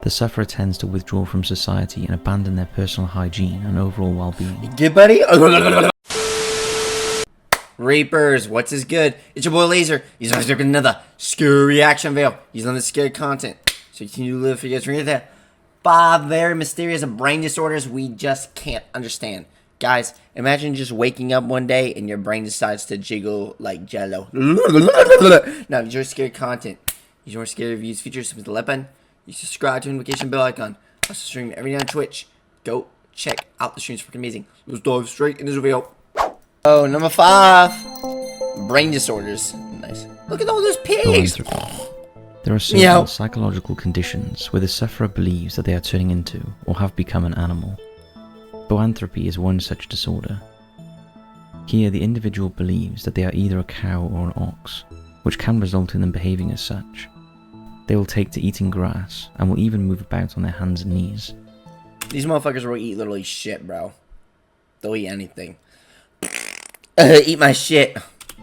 the sufferer tends to withdraw from society and abandon their personal hygiene and overall well-being. Good buddy? Reapers, what's is good? It's your boy Laser. He's always doing another scary reaction video. He's on the scary content. So continue to live for you guys. Read that. 5 very mysterious brain disorders we just can't understand. Guys, imagine just waking up one day and your brain decides to jiggle like jello. Now, enjoy scary content. Enjoy scary reviews, features with the like button. You subscribe to the notification bell icon. I also stream every day on Twitch. Go check out the streams, freaking amazing. Let's dive straight into this video. Oh, number 5. Brain disorders. Nice. Look at all those pigs. There are certain psychological conditions where the sufferer believes that they are turning into or have become an animal. Boanthropy is one such disorder. Here, the individual believes that they are either a cow or an ox, which can result in them behaving as such. They will take to eating grass and will even move about on their hands and knees. These motherfuckers will eat literally shit, bro. They'll eat anything. Eat my shit.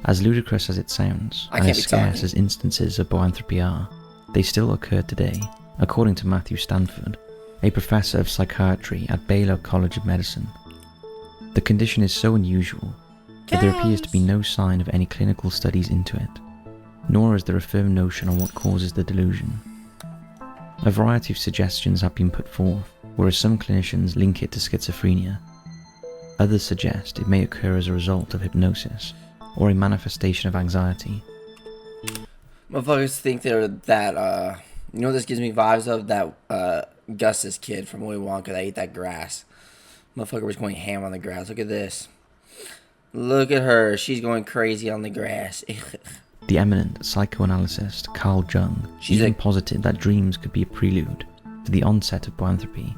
As ludicrous as it sounds, and as scarce as instances of boanthropy are, they still occur today, according to Matthew Stanford, a professor of psychiatry at Baylor College of Medicine. The condition is so unusual that there appears to be no sign of any clinical studies into it, nor is there a firm notion on what causes the delusion. A variety of suggestions have been put forth, whereas some clinicians link it to schizophrenia. Others suggest it may occur as a result of hypnosis, or a manifestation of anxiety. Motherfuckers think they're that, you know what this gives me vibes of? That, Gus's kid from Willy Wonka that ate that grass. Motherfucker was going ham on the grass. Look at this. Look at her. She's going crazy on the grass. The eminent psychoanalyst Carl Jung even posited that dreams could be a prelude to the onset of boanthropy.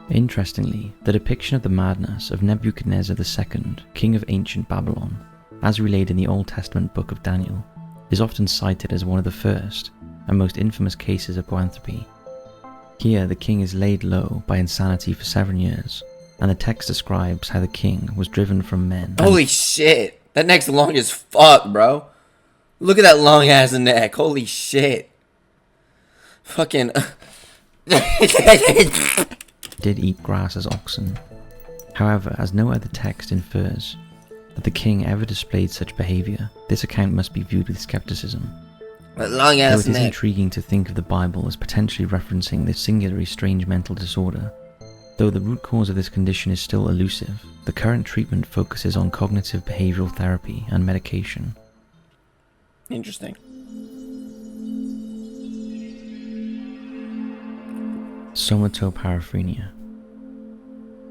Interestingly, the depiction of the madness of Nebuchadnezzar II, king of ancient Babylon, as relayed in the Old Testament book of Daniel, is often cited as one of the first and most infamous cases of boanthropy. Here, the king is laid low by insanity for 7 years, and the text describes how the king was driven from men. Holy shit! That neck's long as fuck, bro. Look at that long ass neck. Holy shit. Fucking... did eat grass as oxen. However, as no other text infers that the king ever displayed such behaviour, this account must be viewed with skepticism. That long ass Though it is intriguing to think of the Bible as potentially referencing this singularly strange mental disorder, though the root cause of this condition is still elusive, the current treatment focuses on cognitive behavioural therapy and medication. Interesting. Somatoparaphrenia.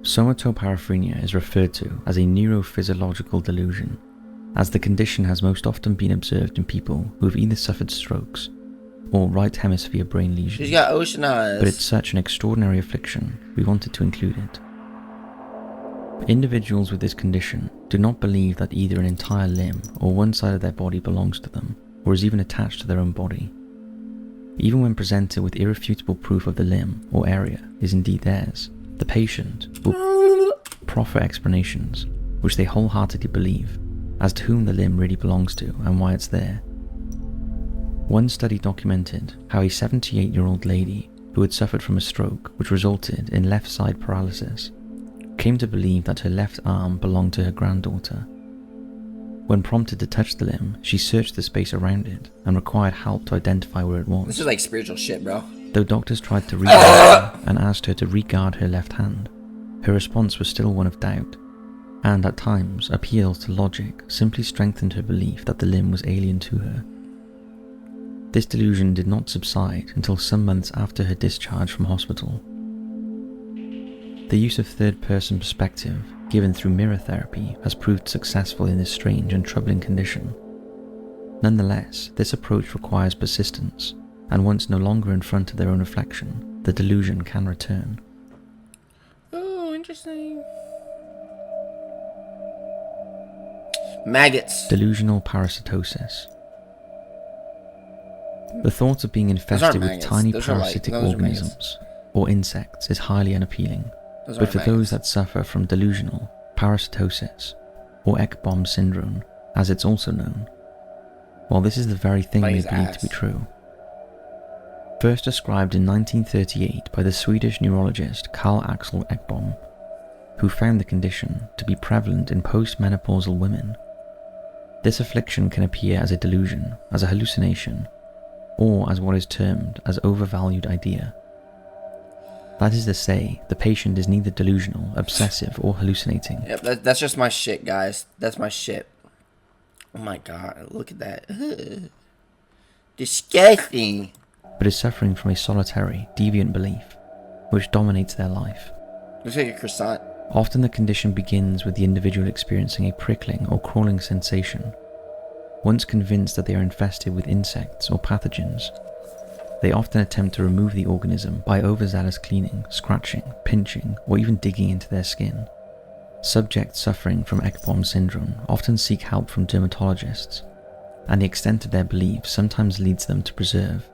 Somatoparaphrenia is referred to as a neurophysiological delusion, as the condition has most often been observed in people who have either suffered strokes or right hemisphere brain lesions. She's got ocean eyes. But it's such an extraordinary affliction, we wanted to include it. Individuals with this condition do not believe that either an entire limb or one side of their body belongs to them, or is even attached to their own body. Even when presented with irrefutable proof of the limb or area is indeed theirs, the patient will proffer explanations which they wholeheartedly believe as to whom the limb really belongs to and why it's there. One study documented how a 78-year-old lady who had suffered from a stroke which resulted in left side paralysis came to believe that her left arm belonged to her granddaughter. When prompted to touch the limb, she searched the space around it and required help to identify where it was. This is like spiritual shit, bro. Though doctors tried to regard her and asked her to regard her left hand, her response was still one of doubt, and at times appeals to logic simply strengthened her belief that the limb was alien to her. This delusion did not subside until some months after her discharge from hospital. The use of third-person perspective given through mirror therapy has proved successful in this strange and troubling condition. Nonetheless, this approach requires persistence, and once no longer in front of their own reflection, the delusion can return. Oh, interesting. Maggots. Delusional parasitosis. The thought of being infested with tiny parasitic organisms or insects is highly unappealing, but for those that suffer from delusional parasitosis or 𝐿 syndrome, as it's also known, while this is the very thing they believe to be true, First described in 1938 by the Swedish neurologist 𝐂𝐚𝐥𝐸, who found the condition to be prevalent in postmenopausal women. This affliction can appear as a delusion, as a hallucination, or as what is termed as overvalued idea. That is to say, the patient is neither delusional, obsessive, or hallucinating. Yep, that's just my shit, guys. That's my shit. Oh my god, look at that. Ugh. Disgusting. But is suffering from a solitary, deviant belief, which dominates their life. Looks like a croissant. Often the condition begins with the individual experiencing a prickling or crawling sensation. Once convinced that they are infested with insects or pathogens, they often attempt to remove the organism by overzealous cleaning, scratching, pinching, or even digging into their skin. Subjects suffering from 𝐈𝐭'𝐬 syndrome often seek help from dermatologists, and the extent of their belief sometimes leads them to preserve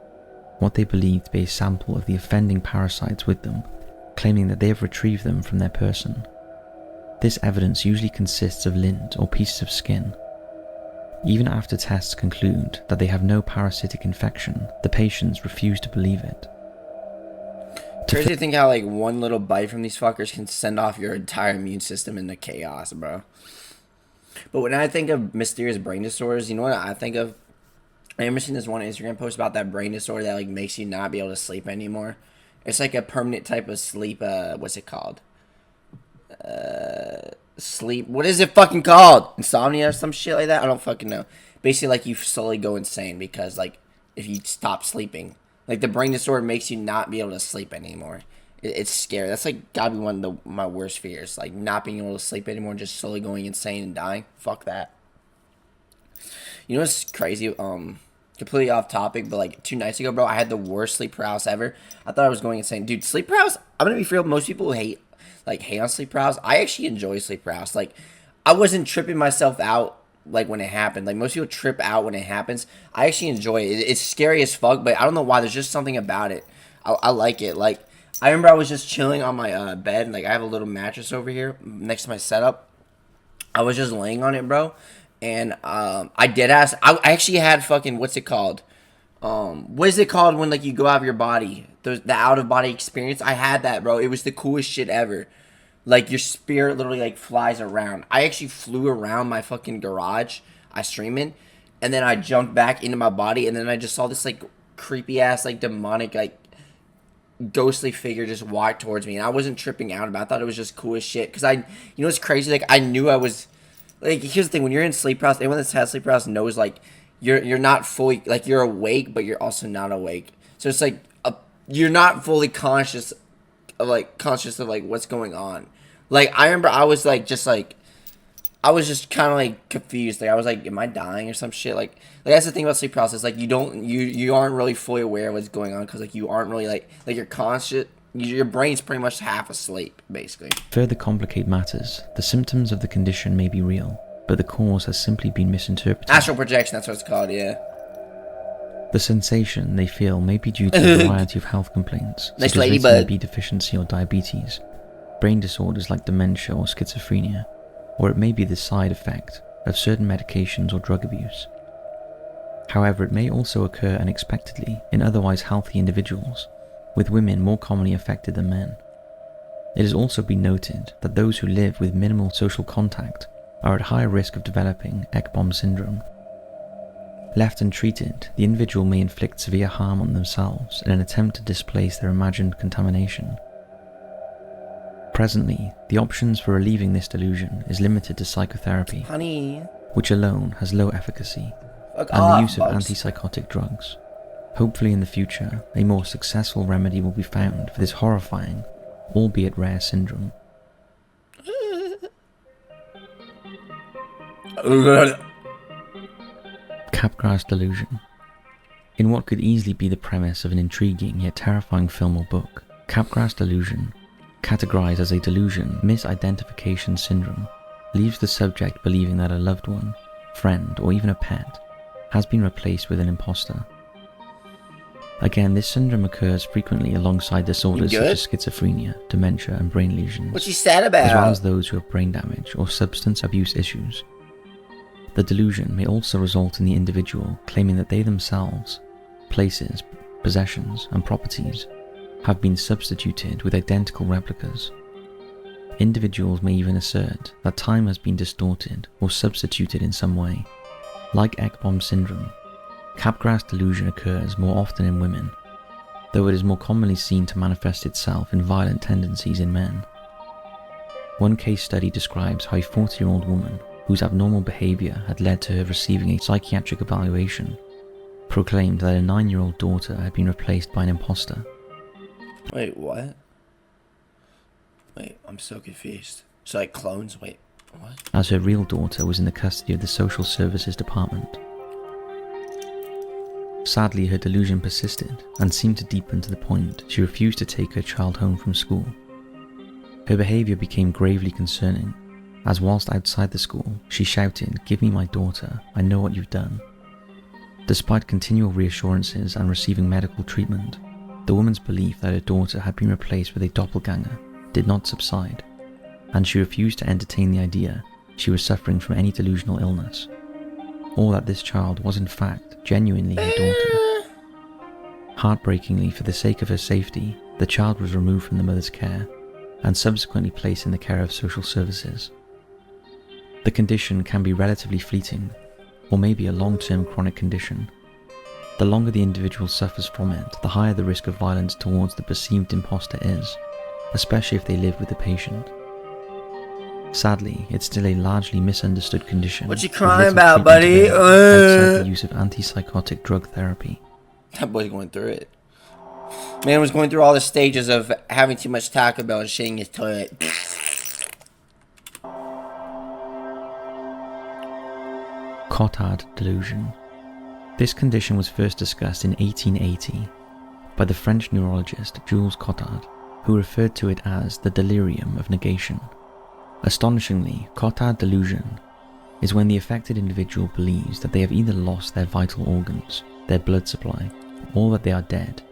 what they believe to be a sample of the offending parasites with them, claiming that they have retrieved them from their person. This evidence usually consists of lint or pieces of skin. Even after tests conclude that they have no parasitic infection, the patients refuse to believe it. Crazy to think how like one little bite from these fuckers can send off your entire immune system into chaos, bro. But when I think of mysterious brain disorders, you know what I think of? I remember seeing this one Instagram post about that brain disorder that like makes you not be able to sleep anymore. It's like a permanent type of sleep, what's it called? Sleep, what is it fucking called? Insomnia or some shit like that? I don't fucking know. Basically, like, you slowly go insane because, like, if you stop sleeping. Like, the brain disorder makes you not be able to sleep anymore. It's scary. That's, like, gotta be one of my worst fears. Like, not being able to sleep anymore, just slowly going insane and dying. Fuck that. You know what's crazy? Completely off topic, but, like, 2 nights ago, bro, I had the worst sleep paralysis ever. I thought I was going insane. Dude, sleep paralysis, I'm gonna be real, most people hate on sleep paralysis. I actually enjoy sleep paralysis. Like, I wasn't tripping myself out, like, when it happened. Like, most people trip out when it happens. I actually enjoy it. It's scary as fuck, but I don't know why. There's just something about it. I like it. Like, I remember I was just chilling on my bed, and, like, I have a little mattress over here next to my setup. I was just laying on it, bro, and I actually had fucking, what's it called? What is it called when, like, you go out of your body? The out-of-body experience? I had that, bro. It was the coolest shit ever. Like, your spirit literally, like, flies around. I actually flew around my fucking garage I stream in, and then I jumped back into my body, and then I just saw this, like, creepy-ass, like, demonic, like, ghostly figure just walk towards me, and I wasn't tripping out about it. I thought it was just cool as shit, because you know what's crazy? Like, I knew I was, like, here's the thing. When you're in sleep paralysis, anyone that's had sleep paralysis knows, like, you're not fully, like, you're awake, but you're also not awake. So it's, like, you're not fully conscious of, like, what's going on. Like, I remember I was, like, I was just kind of, like, confused. Like, I was like, am I dying or some shit? Like that's the thing about sleep paralysis. Like, you aren't really fully aware of what's going on, because, like, you aren't really, like you're conscious. Your brain's pretty much half asleep, basically. To further complicate matters, the symptoms of the condition may be real, but the cause has simply been misinterpreted. Astral projection, that's what it's called, yeah. The sensation they feel may be due to a variety of health complaints, Nice such as ladybug. vitamin B deficiency or diabetes, brain disorders like dementia or schizophrenia, or it may be the side effect of certain medications or drug abuse. However, it may also occur unexpectedly in otherwise healthy individuals, with women more commonly affected than men. It has also been noted that those who live with minimal social contact are at higher risk of developing 𝐈𝐭'𝐬 syndrome. Left untreated, the individual may inflict severe harm on themselves in an attempt to displace their imagined contamination. Presently, the options for relieving this delusion is limited to psychotherapy, Honey. which alone has low efficacy, Fuck and off, the use of bugs. antipsychotic drugs. Hopefully in the future, a more successful remedy will be found for this horrifying, albeit rare syndrome. Capgras delusion. In what could easily be the premise of an intriguing yet terrifying film or book, Capgras delusion, categorized as a delusion misidentification syndrome, leaves the subject believing that a loved one, friend, or even a pet has been replaced with an imposter. Again, this syndrome occurs frequently alongside disorders such as schizophrenia, dementia, and brain lesions, What's he sad about? as well as those who have brain damage or substance abuse issues. The delusion may also result in the individual claiming that they themselves, places, possessions, and properties have been substituted with identical replicas. Individuals may even assert that time has been distorted or substituted in some way. Like Ekbom syndrome, Capgras delusion occurs more often in women, though it is more commonly seen to manifest itself in violent tendencies in men. One case study describes how a 40-year-old woman whose abnormal behavior had led to her receiving a psychiatric evaluation proclaimed that a 9-year-old daughter had been replaced by an imposter. Wait, what? Wait, I'm so confused. So like clones? Wait, what? As her real daughter was in the custody of the social services department. Sadly, her delusion persisted and seemed to deepen to the point she refused to take her child home from school. Her behavior became gravely concerning, as whilst outside the school, she shouted, "Give me my daughter, I know what you've done." Despite continual reassurances and receiving medical treatment, the woman's belief that her daughter had been replaced with a doppelganger did not subside, and she refused to entertain the idea she was suffering from any delusional illness, or that this child was in fact genuinely her daughter. Heartbreakingly, for the sake of her safety, the child was removed from the mother's care and subsequently placed in the care of social services. The condition can be relatively fleeting, or maybe a long-term chronic condition. The longer the individual suffers from it, the higher the risk of violence towards the perceived imposter is, especially if they live with the patient. Sadly, it's still a largely misunderstood condition. What you crying about, buddy? Outside the use of antipsychotic drug therapy. That boy's going through it. Man was going through all the stages of having too much Taco Bell and shitting his toilet. Cotard delusion. This condition was first discussed in 1880 by the French neurologist Jules Cotard, who referred to it as the delirium of negation. Astonishingly, Cotard delusion is when the affected individual believes that they have either lost their vital organs, their blood supply, or that they are dead,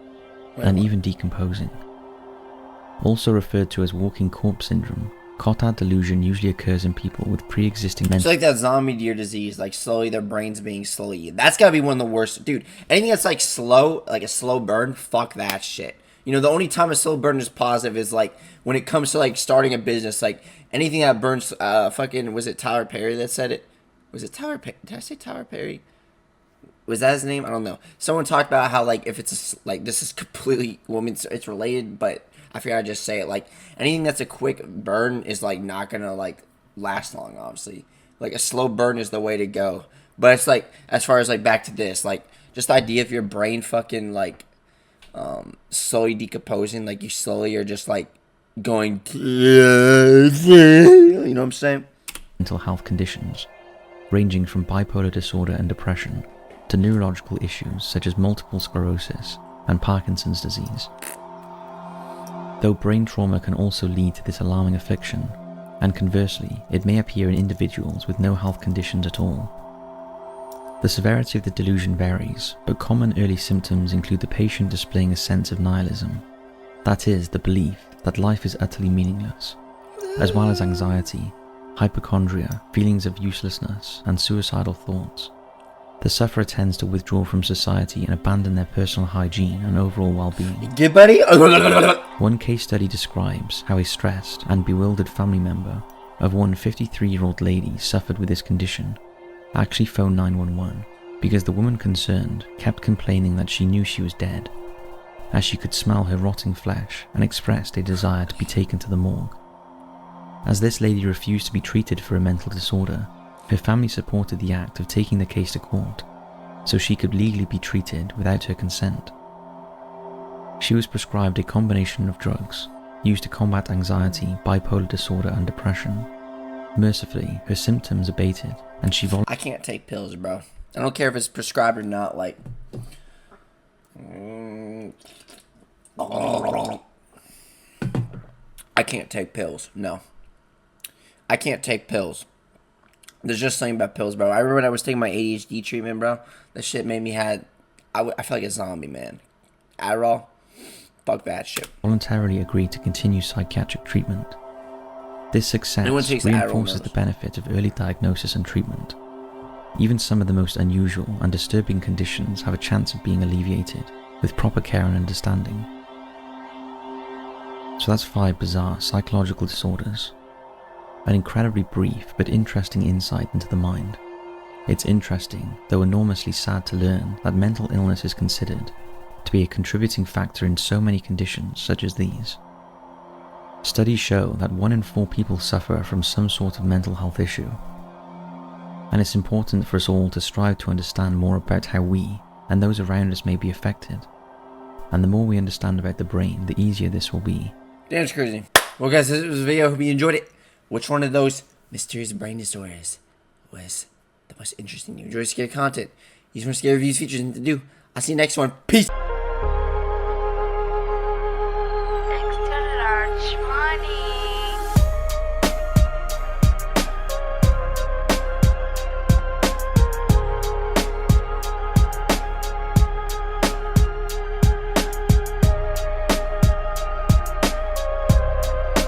and even decomposing. Also referred to as walking corpse syndrome, Cotard delusion usually occurs in people with pre-existing mental... It's like that zombie deer disease, like slowly their brains being slowly... That's gotta be one of the worst. Dude, anything that's like slow, like a slow burn, fuck that shit. You know, the only time a slow burn is positive is like when it comes to like starting a business, like anything that burns, fucking, was it Tyler Perry that said it? Was it Tyler Perry? Did I say Tyler Perry? Was that his name? I don't know. Someone talked about how like if it's like, this is completely, well, I mean, it's related, but I figured I'd just say it. Like anything that's a quick burn is like not gonna like last long, obviously. Like a slow burn is the way to go. But it's like, as far as like back to this, like just the idea of your brain fucking like slowly decomposing, like you slowly are just like going, you know what I'm saying? Mental health conditions, ranging from bipolar disorder and depression to neurological issues such as multiple sclerosis and Parkinson's disease. Though brain trauma can also lead to this alarming affliction, and conversely, it may appear in individuals with no health conditions at all. The severity of the delusion varies, but common early symptoms include the patient displaying a sense of nihilism, that is, the belief that life is utterly meaningless, as well as anxiety, hypochondria, feelings of uselessness, and suicidal thoughts. The sufferer tends to withdraw from society and abandon their personal hygiene and overall well-being. Get buddy. One case study describes how a stressed and bewildered family member of one 53-year-old lady suffered with this condition actually phoned 911 because the woman concerned kept complaining that she knew she was dead, as she could smell her rotting flesh and expressed a desire to be taken to the morgue. As this lady refused to be treated for a mental disorder, her family supported the act of taking the case to court so she could legally be treated without her consent. She was prescribed a combination of drugs used to combat anxiety, bipolar disorder, and depression. Mercifully, her symptoms abated and she I can't take pills, bro. I don't care if it's prescribed or not, like... I can't take pills, no. I can't take pills. There's just something about pills, bro. I remember when I was taking my ADHD treatment, bro. That shit made me I feel like a zombie, man. Adderall, fuck that shit. Voluntarily agreed to continue psychiatric treatment. This success reinforces the benefit of early diagnosis and treatment. Even some of the most unusual and disturbing conditions have a chance of being alleviated with proper care and understanding. So that's 5 bizarre psychological disorders. An incredibly brief but interesting insight into the mind. It's interesting, though enormously sad to learn that mental illness is considered to be a contributing factor in so many conditions such as these. Studies show that 1 in 4 people suffer from some sort of mental health issue. And it's important for us all to strive to understand more about how we and those around us may be affected. And the more we understand about the brain, the easier this will be. Damn, it's crazy. Well, guys, this was the video. Hope you enjoyed it. Which one of those mysterious brain disorders was the most interesting? You enjoy scary content. These more scary reviews, features, and to do. I'll see you next one. Peace.